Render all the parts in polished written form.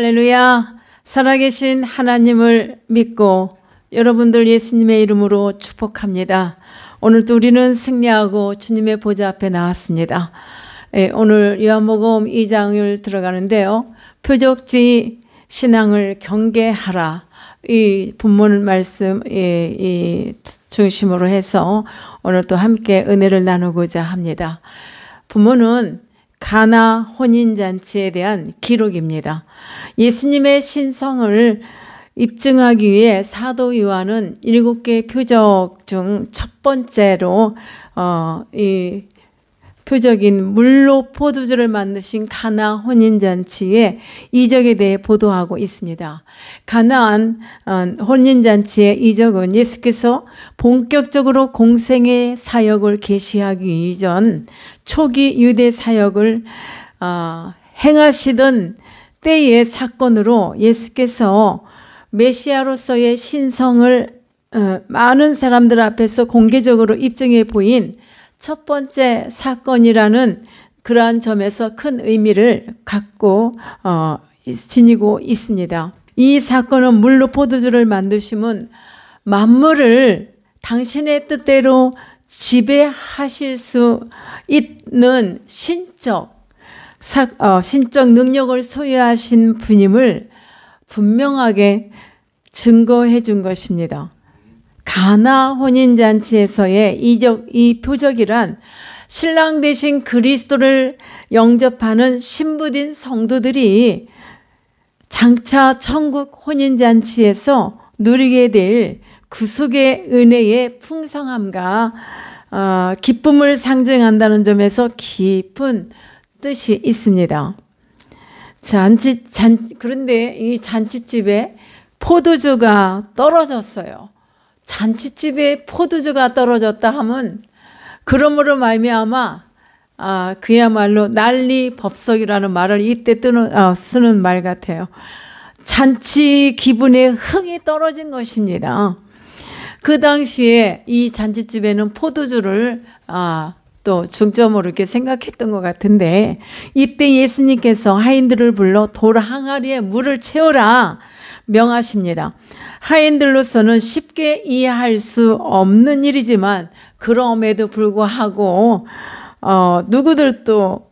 할렐루야. 살아계신 하나님을 믿고 여러분들 예수님의 이름으로 축복합니다. 오늘도 우리는 승리하고 주님의 보좌 앞에 나왔습니다. 오늘 요한복음 2장을 들어가는데요. 표적주의 신앙을 경계하라. 이 본문 말씀 중심으로 해서 오늘 또 함께 은혜를 나누고자 합니다. 본문은 가나 혼인잔치에 대한 기록입니다. 예수님의 신성을 입증하기 위해 사도 요한은 7개의 표적 중 첫 번째로 이 표적인 물로 포도주를 만드신 가나 혼인잔치의 이적에 대해 보도하고 있습니다. 가나안 혼인잔치의 이적은 예수께서 본격적으로 공생의 사역을 개시하기 이전 초기 유대 사역을 행하시던 때의 사건으로 예수께서 메시아로서의 신성을 많은 사람들 앞에서 공개적으로 입증해 보인 첫 번째 사건이라는 그러한 점에서 큰 의미를 갖고 지니고 있습니다. 이 사건은 물로 포도주를 만드심은 만물을 당신의 뜻대로 지배하실 수 있는 신적 능력을 소유하신 분임을 분명하게 증거해 준 것입니다. 가나 혼인잔치에서의 이 표적이란 신랑 되신 그리스도를 영접하는 신부된 성도들이 장차 천국 혼인잔치에서 누리게 될 구속의 은혜의 풍성함과 기쁨을 상징한다는 점에서 깊은 뜻이 있습니다. 그런데 이 잔치집에 포도주가 떨어졌어요. 잔치집에 포도주가 떨어졌다 하면 그러므로 말미암아 그야말로 난리법석이라는 말을 이때 쓰는 말 같아요. 잔치 기분에 흥이 떨어진 것입니다. 그 당시에 이 잔치집에는 포도주를 또 중점으로 이렇게 생각했던 것 같은데 이때 예수님께서 하인들을 불러 돌 항아리에 물을 채우라 명하십니다. 하인들로서는 쉽게 이해할 수 없는 일이지만 그럼에도 불구하고 누구들도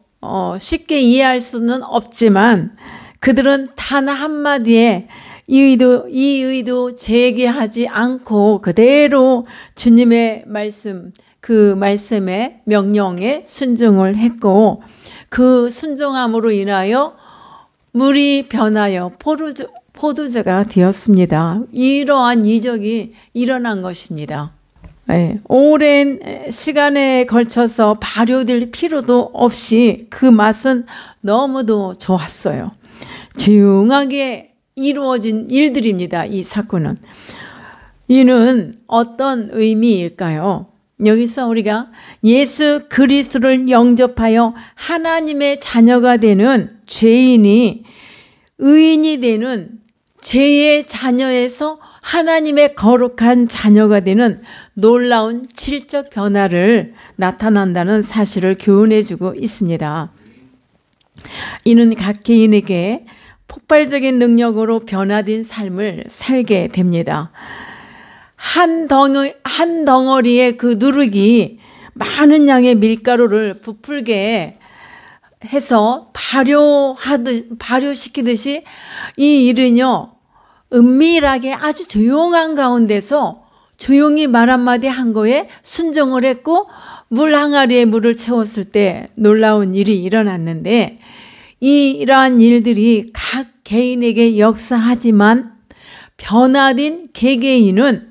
쉽게 이해할 수는 없지만 그들은 단 한마디에 이 의도 제기하지 않고 그대로 주님의 말씀 그 말씀의 명령에 순종을 했고 그 순종함으로 인하여 물이 변하여 포도주가 되었습니다. 이러한 이적이 일어난 것입니다. 오랜 시간에 걸쳐서 발효될 필요도 없이 그 맛은 너무도 좋았어요. 조용하게 이루어진 일들입니다. 이 사건은. 이는 어떤 의미일까요? 여기서 우리가 예수 그리스도를 영접하여 하나님의 자녀가 되는 죄인이 의인이 되는 죄의 자녀에서 하나님의 거룩한 자녀가 되는 놀라운 질적 변화를 나타난다는 사실을 교훈해주고 있습니다. 이는 각 개인에게 폭발적인 능력으로 변화된 삶을 살게 됩니다. 한 덩어리의 그 누룩이 많은 양의 밀가루를 부풀게 해서 발효시키듯이 이 일은요 은밀하게 아주 조용한 가운데서 조용히 말 한마디 한 거에 순종을 했고 물 항아리에 물을 채웠을 때 놀라운 일이 일어났는데 이러한 일들이 각 개인에게 역사하지만 변화된 개개인은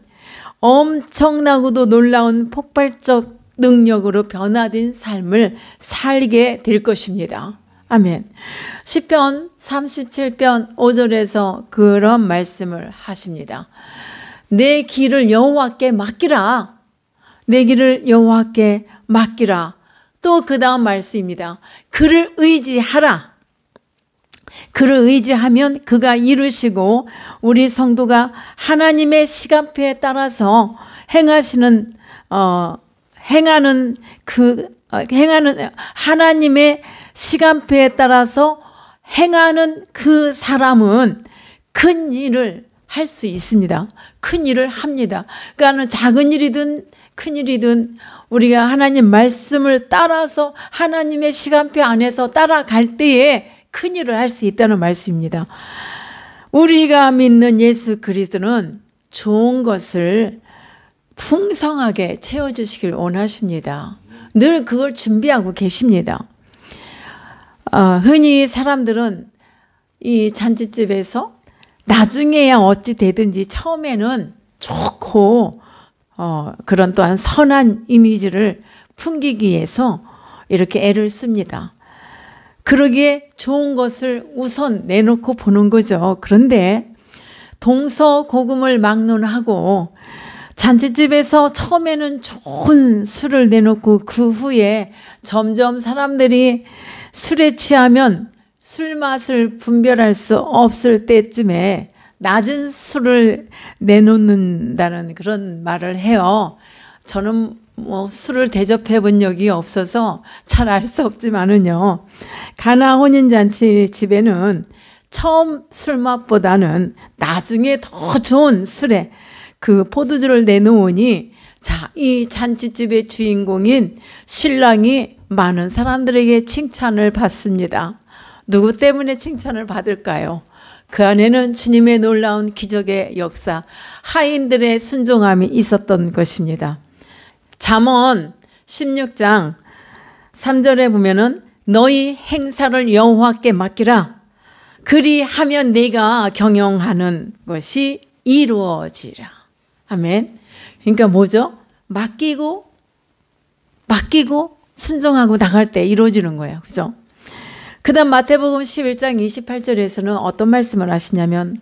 엄청나고도 놀라운 폭발적 능력으로 변화된 삶을 살게 될 것입니다. 아멘. 시편 37편 5절에서 그런 말씀을 하십니다. 내 길을 여호와께 맡기라. 내 길을 여호와께 맡기라. 또 그 다음 말씀입니다. 그를 의지하라. 그를 의지하면 그가 이루시고 우리 성도가 하나님의 시간표에 따라서 행하는 하나님의 시간표에 따라서 행하는 그 사람은 큰 일을 할 수 있습니다. 큰 일을 합니다. 그러니까 작은 일이든 큰 일이든 우리가 하나님 말씀을 따라서 하나님의 시간표 안에서 따라갈 때에 큰 일을 할 수 있다는 말씀입니다. 우리가 믿는 예수 그리스도는 좋은 것을 풍성하게 채워주시길 원하십니다. 늘 그걸 준비하고 계십니다. 흔히 사람들은 이 잔치집에서 나중에야 어찌 되든지 처음에는 좋고 그런 또한 선한 이미지를 풍기기 위해서 이렇게 애를 씁니다. 그러기에 좋은 것을 우선 내놓고 보는 거죠. 그런데 동서고금을 막론하고 잔치집에서 처음에는 좋은 술을 내놓고 그 후에 점점 사람들이 술에 취하면 술 맛을 분별할 수 없을 때쯤에 낮은 술을 내놓는다는 그런 말을 해요. 저는 뭐 술을 대접해 본 적이 없어서 잘 알 수 없지만은요. 가나 혼인잔치 집에는 처음 술 맛보다는 나중에 더 좋은 술에 그 포도주를 내놓으니 자, 이 잔치집의 주인공인 신랑이 많은 사람들에게 칭찬을 받습니다. 누구 때문에 칭찬을 받을까요? 그 안에는 주님의 놀라운 기적의 역사, 하인들의 순종함이 있었던 것입니다. 잠언 16장 3절에 보면은 너희 행사를 여호와께 맡기라. 그리하면 네가 경영하는 것이 이루어지라. 아멘. 그러니까 뭐죠? 맡기고 순종하고 나갈 때 이루어지는 거예요. 그죠? 그 다음 마태복음 11장 28절에서는 어떤 말씀을 하시냐면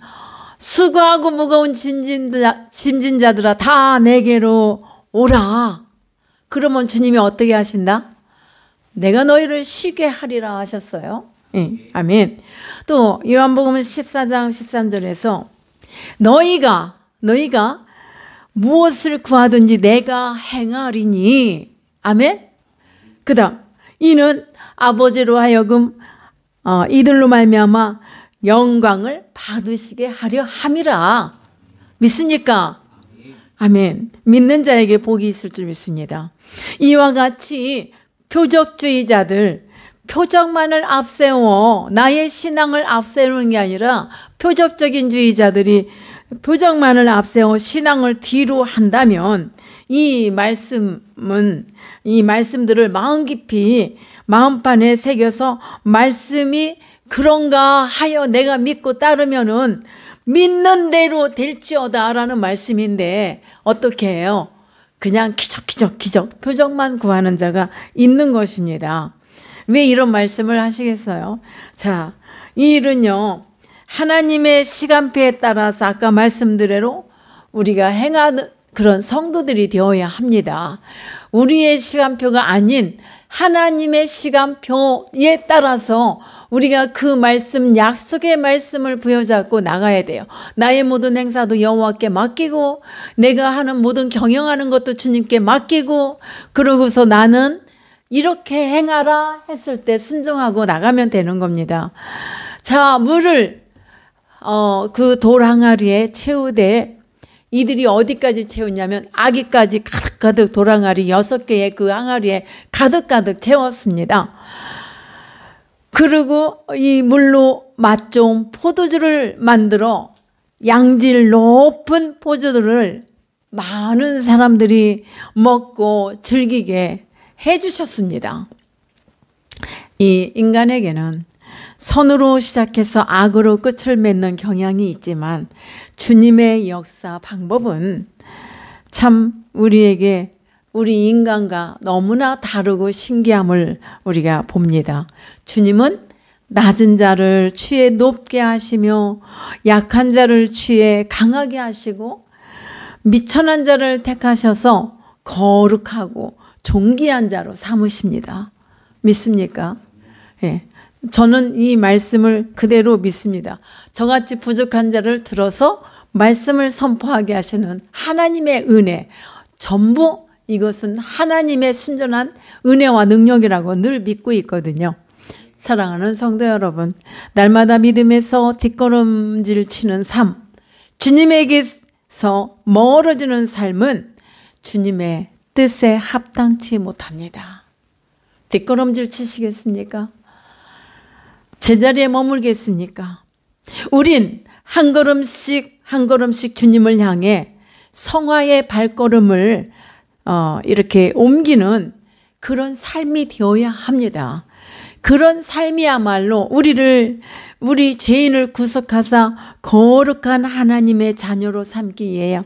수고하고 무거운 짐진자들아 다 내게로 오라. 그러면 주님이 어떻게 하신다? 내가 너희를 쉬게 하리라 하셨어요. 네, 아멘. 또 요한복음 14장 13절에서 너희가 무엇을 구하든지 내가 행하리니. 아멘. 그 다음 이는 아버지로 하여금 이들로 말미암아 영광을 받으시게 하려 함이라. 믿습니까? 아멘. 믿는 자에게 복이 있을 줄 믿습니다. 이와 같이 표적주의자들, 표적만을 앞세워 나의 신앙을 앞세우는 게 아니라 표적적인 주의자들이 표적만을 앞세워 신앙을 뒤로 한다면 이 말씀들을 마음 깊이 마음판에 새겨서 말씀이 그런가 하여 내가 믿고 따르면은 믿는 대로 될지어다 라는 말씀인데 어떻게 해요? 그냥 기적 표적만 구하는 자가 있는 것입니다. 왜 이런 말씀을 하시겠어요? 자, 이 일은요 하나님의 시간표에 따라서 아까 말씀드대로 우리가 행하는 그런 성도들이 되어야 합니다. 우리의 시간표가 아닌 하나님의 시간표에 따라서 우리가 그 말씀, 약속의 말씀을 부여잡고 나가야 돼요. 나의 모든 행사도 여호와께 맡기고 내가 하는 모든 경영하는 것도 주님께 맡기고 그러고서 나는 이렇게 행하라 했을 때 순종하고 나가면 되는 겁니다. 자, 물을 그 돌 항아리에 채우되 이들이 어디까지 채웠냐면 아기까지 가득가득 돌 항아리 6개의 그 항아리에 가득가득 채웠습니다. 그리고 이 물로 맛 좋은 포도주를 만들어 양질 높은 포도주를 많은 사람들이 먹고 즐기게 해주셨습니다. 이 인간에게는 선으로 시작해서 악으로 끝을 맺는 경향이 있지만 주님의 역사 방법은 참 우리에게 우리 인간과 너무나 다르고 신기함을 우리가 봅니다. 주님은 낮은 자를 취해 높게 하시며 약한 자를 취해 강하게 하시고 미천한 자를 택하셔서 거룩하고 존귀한 자로 삼으십니다. 믿습니까? 예. 저는 이 말씀을 그대로 믿습니다. 저같이 부족한 자를 들어서 말씀을 선포하게 하시는 하나님의 은혜, 전부 이것은 하나님의 순전한 은혜와 능력이라고 늘 믿고 있거든요. 사랑하는 성도 여러분, 날마다 믿음에서 뒷걸음질 치는 삶, 주님에게서 멀어지는 삶은 주님의 뜻에 합당치 못합니다. 뒷걸음질 치시겠습니까? 제자리에 머물겠습니까? 우린 한 걸음씩 한 걸음씩 주님을 향해 성화의 발걸음을 이렇게 옮기는 그런 삶이 되어야 합니다. 그런 삶이야말로 우리 죄인을 구속하사 거룩한 하나님의 자녀로 삼기 위해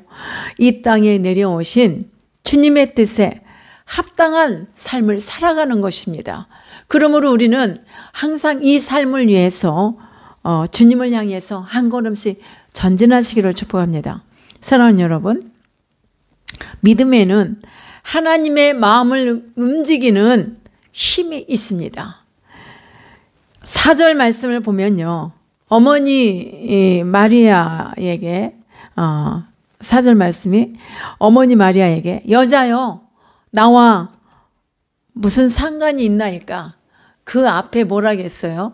이 땅에 내려오신 주님의 뜻에 합당한 삶을 살아가는 것입니다. 그러므로 우리는 항상 이 삶을 위해서 주님을 향해서 한 걸음씩 전진하시기를 축복합니다. 사랑하는 여러분, 믿음에는 하나님의 마음을 움직이는 힘이 있습니다. 4절 말씀을 보면요, 어머니 마리아에게 4절 말씀이 어머니 마리아에게 여자여 나와 무슨 상관이 있나이까? 그 앞에 뭐라겠어요?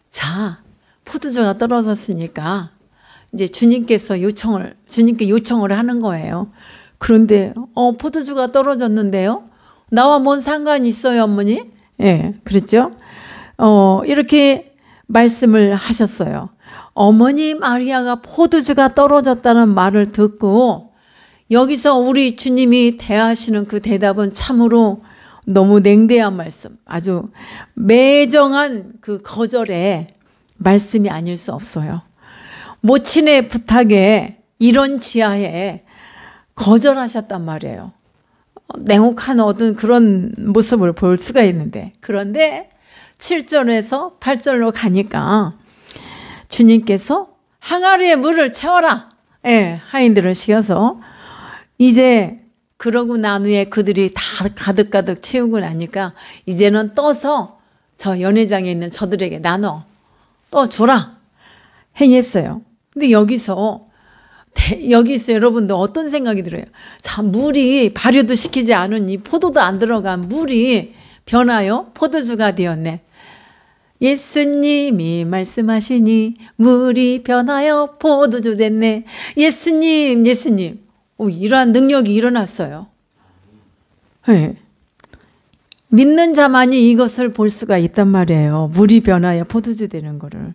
자, 포도주가 떨어졌으니까 이제 주님께 요청을 하는 거예요. 그런데 포도주가 떨어졌는데요? 나와 뭔 상관이 있어요, 어머니? 예, 그랬죠? 이렇게 말씀을 하셨어요. 어머니 마리아가 포도주가 떨어졌다는 말을 듣고 여기서 우리 주님이 대하시는 그 대답은 참으로 너무 냉대한 말씀, 아주 매정한 그 거절의 말씀이 아닐 수 없어요. 모친의 부탁에 이런 지하에 거절하셨단 말이에요. 냉혹한 어떤 그런 모습을 볼 수가 있는데, 그런데 7절에서 8절로 가니까 주님께서 항아리에 물을 채워라. 예, 하인들을 시켜서 이제 그러고 난 후에 그들이 다 가득가득 채우고 나니까 이제는 떠서 저 연회장에 있는 저들에게 나눠 떠주라 행했어요. 근데 여기서 여러분들 어떤 생각이 들어요? 자, 물이 발효도 시키지 않은 이 포도도 안 들어간 물이 변하여 포도주가 되었네. 예수님이 말씀하시니 물이 변하여 포도주 됐네. 예수님 이러한 능력이 일어났어요. 네. 믿는 자만이 이것을 볼 수가 있단 말이에요. 물이 변하여 포도주 되는 거를.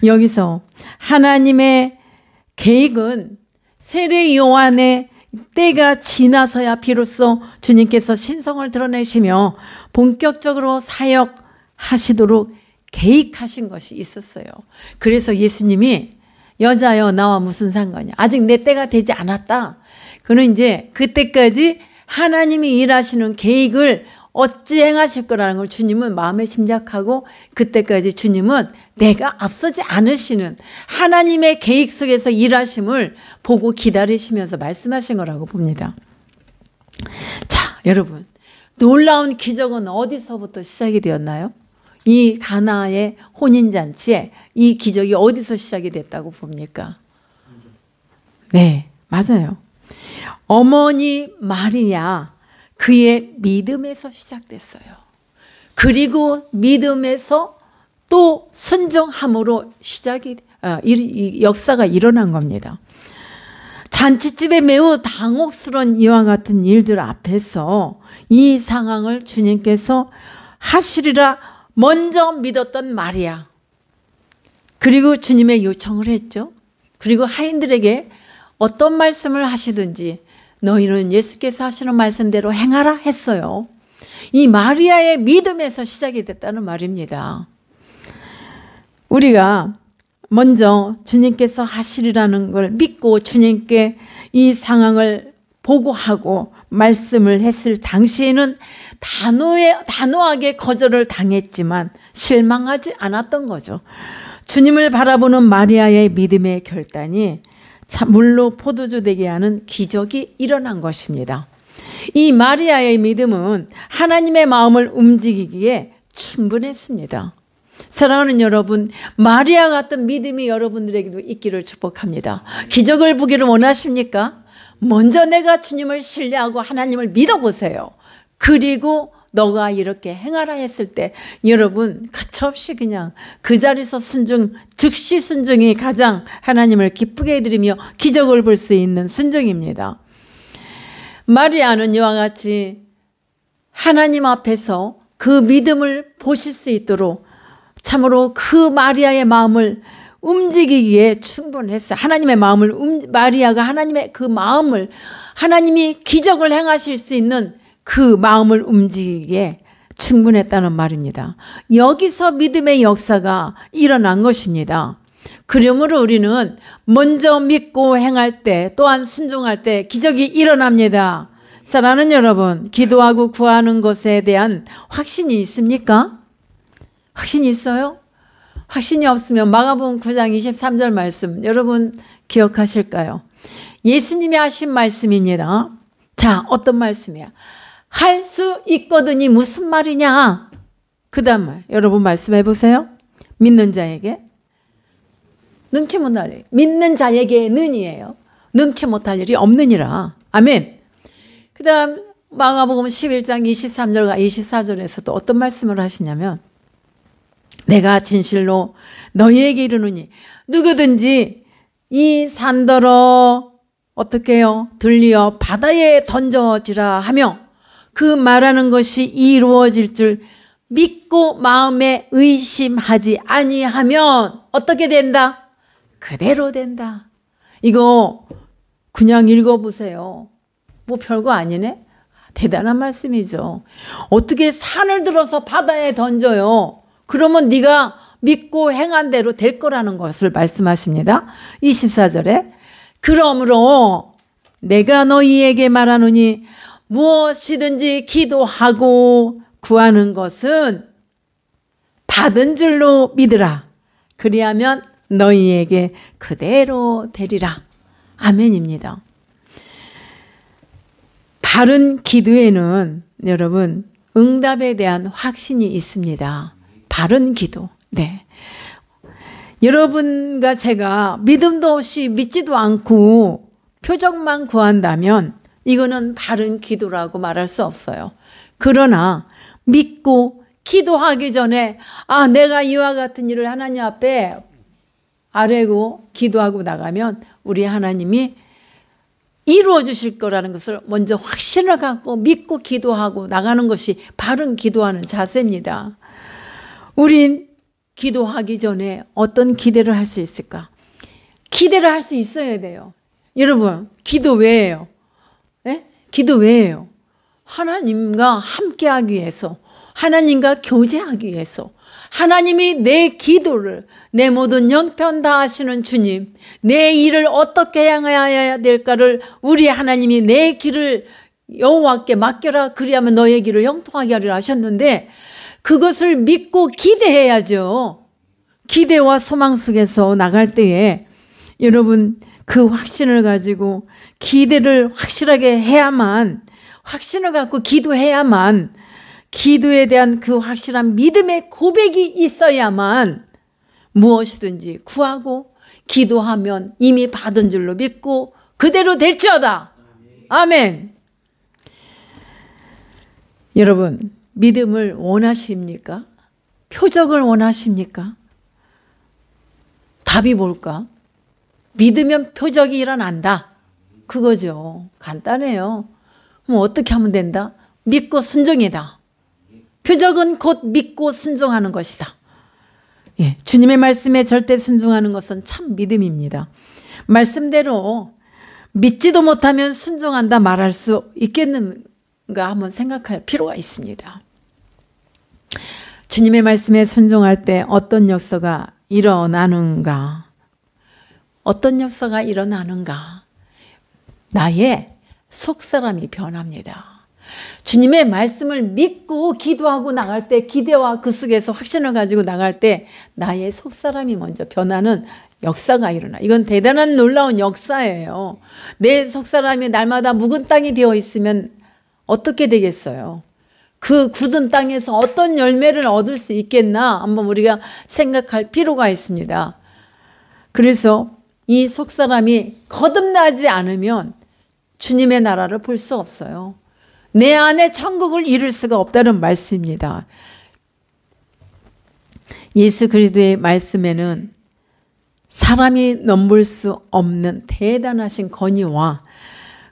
여기서 하나님의 계획은 세례 요한의 때가 지나서야 비로소 주님께서 신성을 드러내시며 본격적으로 사역하시도록 계획하신 것이 있었어요. 그래서 예수님이 여자여 나와 무슨 상관이야. 아직 내 때가 되지 않았다. 그는 이제 그때까지 하나님이 일하시는 계획을 어찌 행하실 거라는 걸 주님은 마음에 짐작하고 그때까지 주님은 내가 앞서지 않으시는 하나님의 계획 속에서 일하심을 보고 기다리시면서 말씀하신 거라고 봅니다. 자, 여러분, 놀라운 기적은 어디서부터 시작이 되었나요? 이 가나의 혼인잔치에 이 기적이 어디서 시작이 됐다고 봅니까? 네, 맞아요. 어머니 마리아, 그의 믿음에서 시작됐어요. 그리고 믿음에서 또 순종함으로 역사가 일어난 겁니다. 잔치집에 매우 당혹스러운 이와 같은 일들 앞에서 이 상황을 주님께서 하시리라 먼저 믿었던 마리아, 그리고 주님의 요청을 했죠. 그리고 하인들에게 어떤 말씀을 하시든지 너희는 예수께서 하시는 말씀대로 행하라 했어요. 이 마리아의 믿음에서 시작이 됐다는 말입니다. 우리가 먼저 주님께서 하시리라는 걸 믿고 주님께 이 상황을 보고하고 말씀을 했을 당시에는 단호하게 거절을 당했지만 실망하지 않았던 거죠. 주님을 바라보는 마리아의 믿음의 결단이 물로 포도주 되게 하는 기적이 일어난 것입니다. 이 마리아의 믿음은 하나님의 마음을 움직이기에 충분했습니다. 사랑하는 여러분, 마리아 같은 믿음이 여러분들에게도 있기를 축복합니다. 기적을 보기를 원하십니까? 먼저 내가 주님을 신뢰하고 하나님을 믿어보세요. 그리고 너가 이렇게 행하라 했을 때 여러분 가차없이 그냥 그 자리에서 순종, 즉시 순종이 가장 하나님을 기쁘게 해드리며 기적을 볼 수 있는 순종입니다. 마리아는 이와 같이 하나님 앞에서 그 믿음을 보실 수 있도록 참으로 그 마리아의 마음을 움직이기에 충분했어요. 하나님의 마음을, 마리아가 하나님의 그 마음을, 하나님이 기적을 행하실 수 있는 그 마음을 움직이기에 충분했다는 말입니다. 여기서 믿음의 역사가 일어난 것입니다. 그러므로 우리는 먼저 믿고 행할 때, 또한 순종할 때 기적이 일어납니다. 사랑하는 여러분, 기도하고 구하는 것에 대한 확신이 있습니까? 확신이 있어요? 확신이 없으면 마가복음 9장 23절 말씀 여러분 기억하실까요? 예수님이 하신 말씀입니다. 자, 어떤 말씀이야? 할 수 있거든이 무슨 말이냐? 그 다음 말 여러분 말씀해 보세요. 믿는 자에게 능치 못할 일, 믿는 자에게는 이에요. 능치 못할 일이 없느니라. 아멘. 그 다음 마가복음 11장 23절과 24절에서도 어떤 말씀을 하시냐면 내가 진실로 너희에게 이르노니 누구든지 이 산더러 어떻게 해요? 들리어 바다에 던져지라 하며 그 말하는 것이 이루어질 줄 믿고 마음에 의심하지 아니하면 어떻게 된다? 그대로 된다. 이거 그냥 읽어보세요. 뭐 별거 아니네? 대단한 말씀이죠. 어떻게 산을 들어서 바다에 던져요? 그러면 네가 믿고 행한 대로 될 거라는 것을 말씀하십니다. 24절에 그러므로 내가 너희에게 말하노니 무엇이든지 기도하고 구하는 것은 받은 줄로 믿으라. 그리하면 너희에게 그대로 되리라. 아멘입니다. 바른 기도에는 여러분 응답에 대한 확신이 있습니다. 바른 기도. 네. 여러분과 제가 믿음도 없이 믿지도 않고 표적만 구한다면 이거는 바른 기도라고 말할 수 없어요. 그러나 믿고 기도하기 전에 내가 이와 같은 일을 하나님 앞에 아뢰고 기도하고 나가면 우리 하나님이 이루어 주실 거라는 것을 먼저 확신을 갖고 믿고 기도하고 나가는 것이 바른 기도하는 자세입니다. 우린 기도하기 전에 어떤 기대를 할 수 있을까? 기대를 할 수 있어야 돼요. 여러분, 기도 왜 해요? 네? 기도 왜 해요? 하나님과 함께하기 위해서, 하나님과 교제하기 위해서, 하나님이 내 기도를, 내 모든 형편 다 하시는 주님, 내 일을 어떻게 행해야 될까를 우리 하나님이 내 길을 여호와께 맡겨라. 그리하면 너의 길을 형통하게 하리라 하셨는데 그것을 믿고 기대해야죠. 기대와 소망 속에서 나갈 때에 여러분 그 확신을 가지고 기대를 확실하게 해야만, 확신을 갖고 기도해야만, 기도에 대한 그 확실한 믿음의 고백이 있어야만 무엇이든지 구하고 기도하면 이미 받은 줄로 믿고 그대로 될지어다. 아멘. 여러분, 믿음을 원하십니까? 표적을 원하십니까? 답이 뭘까? 믿으면 표적이 일어난다. 그거죠. 간단해요. 그럼 어떻게 하면 된다? 믿고 순종이다. 표적은 곧 믿고 순종하는 것이다. 예, 주님의 말씀에 절대 순종하는 것은 참 믿음입니다. 말씀대로 믿지도 못하면 순종한다 말할 수 있겠는가 한번 생각할 필요가 있습니다. 주님의 말씀에 순종할 때 어떤 역사가 일어나는가? 어떤 역사가 일어나는가? 나의 속사람이 변합니다. 주님의 말씀을 믿고 기도하고 나갈 때, 기대와 그 속에서 확신을 가지고 나갈 때 나의 속사람이 먼저 변하는 역사가 일어나. 이건 대단한 놀라운 역사예요. 내 속사람이 날마다 묵은 땅이 되어 있으면 어떻게 되겠어요? 그 굳은 땅에서 어떤 열매를 얻을 수 있겠나 한번 우리가 생각할 필요가 있습니다. 그래서 이 속사람이 거듭나지 않으면 주님의 나라를 볼 수 없어요. 내 안에 천국을 이룰 수가 없다는 말씀입니다. 예수 그리스도의 말씀에는 사람이 넘볼 수 없는 대단하신 권위와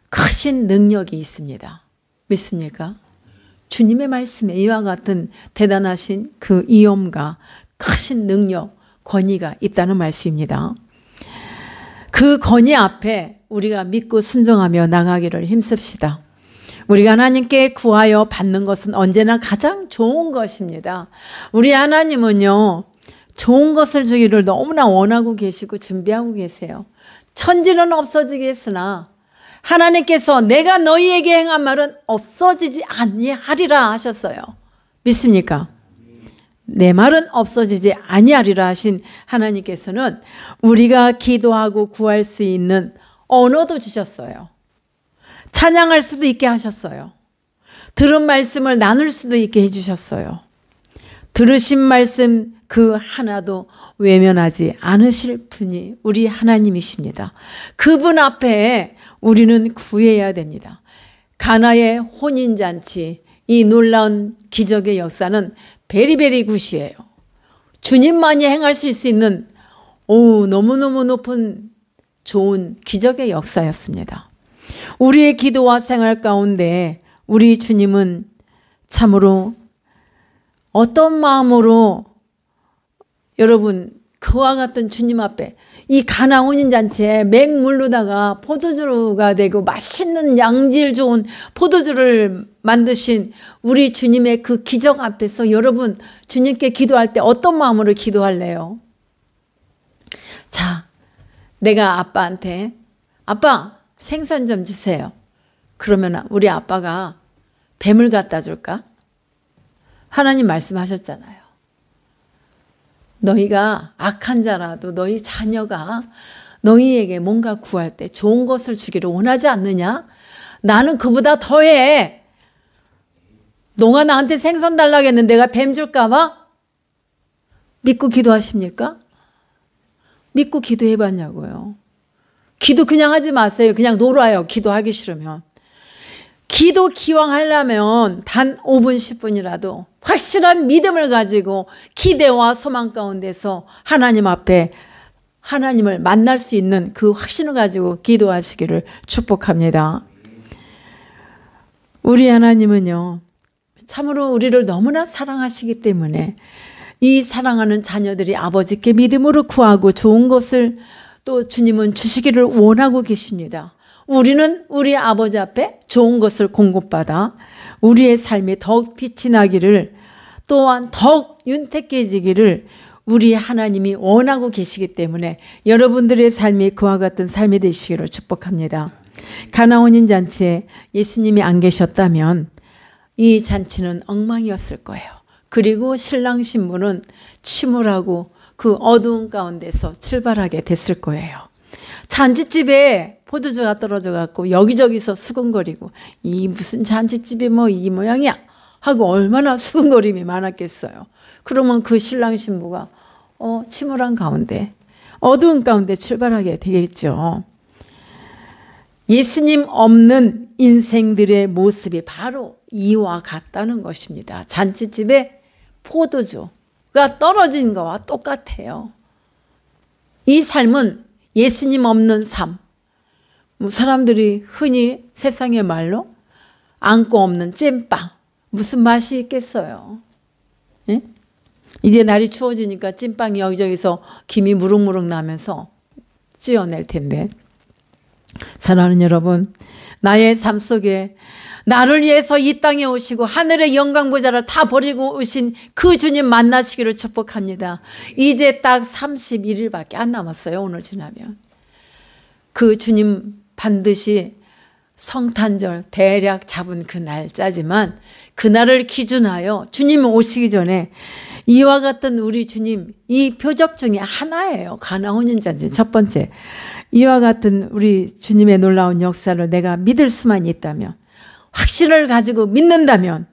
크신 능력이 있습니다. 믿습니까? 주님의 말씀에 이와 같은 대단하신 그 이엄과 크신 능력, 권위가 있다는 말씀입니다. 그 권위 앞에 우리가 믿고 순종하며 나가기를 힘씁시다. 우리가 하나님께 구하여 받는 것은 언제나 가장 좋은 것입니다. 우리 하나님은요, 좋은 것을 주기를 너무나 원하고 계시고 준비하고 계세요. 천지는 없어지겠으나 하나님께서 내가 너희에게 행한 말은 없어지지 아니하리라 하셨어요. 믿습니까? 내 말은 없어지지 아니하리라 하신 하나님께서는 우리가 기도하고 구할 수 있는 언어도 주셨어요. 찬양할 수도 있게 하셨어요. 들은 말씀을 나눌 수도 있게 해주셨어요. 들으신 말씀 그 하나도 외면하지 않으실 분이 우리 하나님이십니다. 그분 앞에 우리는 구해야 됩니다. 가나의 혼인잔치, 이 놀라운 기적의 역사는 베리베리 굿이에요. 주님만이 행할 수 있는 너무너무 높은 좋은 기적의 역사였습니다. 우리의 기도와 생활 가운데 우리 주님은 참으로 어떤 마음으로 여러분 그와 같은 주님 앞에 이 가나 혼인잔치에 맹물로다가 포도주가 되고 맛있는 양질 좋은 포도주를 만드신 우리 주님의 그 기적 앞에서 여러분 주님께 기도할 때 어떤 마음으로 기도할래요? 자, 내가 아빠한테 아빠 생선 좀 주세요. 그러면 우리 아빠가 뱀을 갖다 줄까? 하나님 말씀하셨잖아요. 너희가 악한 자라도 너희 자녀가 너희에게 뭔가 구할 때 좋은 것을 주기를 원하지 않느냐? 나는 그보다 더해. 너가 나한테 생선 달라고 했는데 내가 뱀 줄까 봐? 믿고 기도하십니까? 믿고 기도해봤냐고요. 기도 그냥 하지 마세요. 그냥 놀아요. 기도하기 싫으면. 기도 기왕 하려면 단 5분 10분이라도 확실한 믿음을 가지고 기대와 소망 가운데서 하나님 앞에 하나님을 만날 수 있는 그 확신을 가지고 기도하시기를 축복합니다. 우리 하나님은요, 참으로 우리를 너무나 사랑하시기 때문에 이 사랑하는 자녀들이 아버지께 믿음으로 구하고 좋은 것을 또 주님은 주시기를 원하고 계십니다. 우리는 우리 아버지 앞에 좋은 것을 공급받아 우리의 삶이 더욱 빛이 나기를 또한 더욱 윤택해지기를 우리 하나님이 원하고 계시기 때문에 여러분들의 삶이 그와 같은 삶이 되시기를 축복합니다. 가나 혼인잔치에 예수님이 안 계셨다면 이 잔치는 엉망이었을 거예요. 그리고 신랑 신부는 침울하고 그 어두운 가운데서 출발하게 됐을 거예요. 잔치집에 포도주가 떨어져 갖고 여기저기서 수근거리고 이 무슨 잔치집이 뭐 이 모양이야 하고 얼마나 수근거림이 많았겠어요. 그러면 그 신랑 신부가 침울한 가운데 어두운 가운데 출발하게 되겠죠. 예수님 없는 인생들의 모습이 바로 이와 같다는 것입니다. 잔치집에 포도주가 떨어진 거와 똑같아요. 이 삶은 예수님 없는 삶, 사람들이 흔히 세상의 말로 안고 없는 찐빵, 무슨 맛이 있겠어요? 예? 이제 날이 추워지니까 찐빵이 여기저기서 김이 무럭무럭 나면서 찌어낼 텐데, 사랑하는 여러분, 나의 삶 속에 나를 위해서 이 땅에 오시고 하늘의 영광보좌를 다 버리고 오신 그 주님 만나시기를 축복합니다. 이제 딱 31일밖에 안 남았어요. 오늘 지나면. 그 주님 반드시 성탄절 대략 잡은 그 날짜지만 그날을 기준하여 주님 오시기 전에 이와 같은 우리 주님 이 표적 중에 하나예요. 가나 혼인잔치 첫 번째. 이와 같은 우리 주님의 놀라운 역사를 내가 믿을 수만 있다면, 확신을 가지고 믿는다면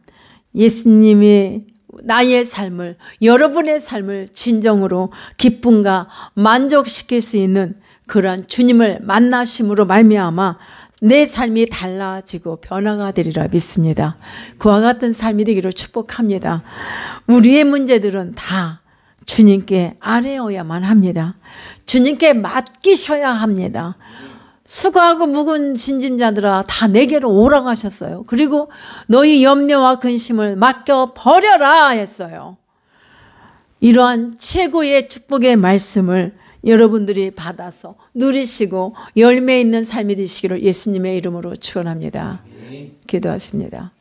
예수님이 나의 삶을, 여러분의 삶을 진정으로 기쁨과 만족시킬 수 있는 그러한 주님을 만나심으로 말미암아 내 삶이 달라지고 변화가 되리라 믿습니다. 그와 같은 삶이 되기를 축복합니다. 우리의 문제들은 다 주님께 아뢰어야만 합니다. 주님께 맡기셔야 합니다. 수고하고 무거운 짐진자들아 다 내게로 오라고 하셨어요. 그리고 너희 염려와 근심을 맡겨버려라 했어요. 이러한 최고의 축복의 말씀을 여러분들이 받아서 누리시고 열매 있는 삶이 되시기를 예수님의 이름으로 축원합니다. 기도하십니다.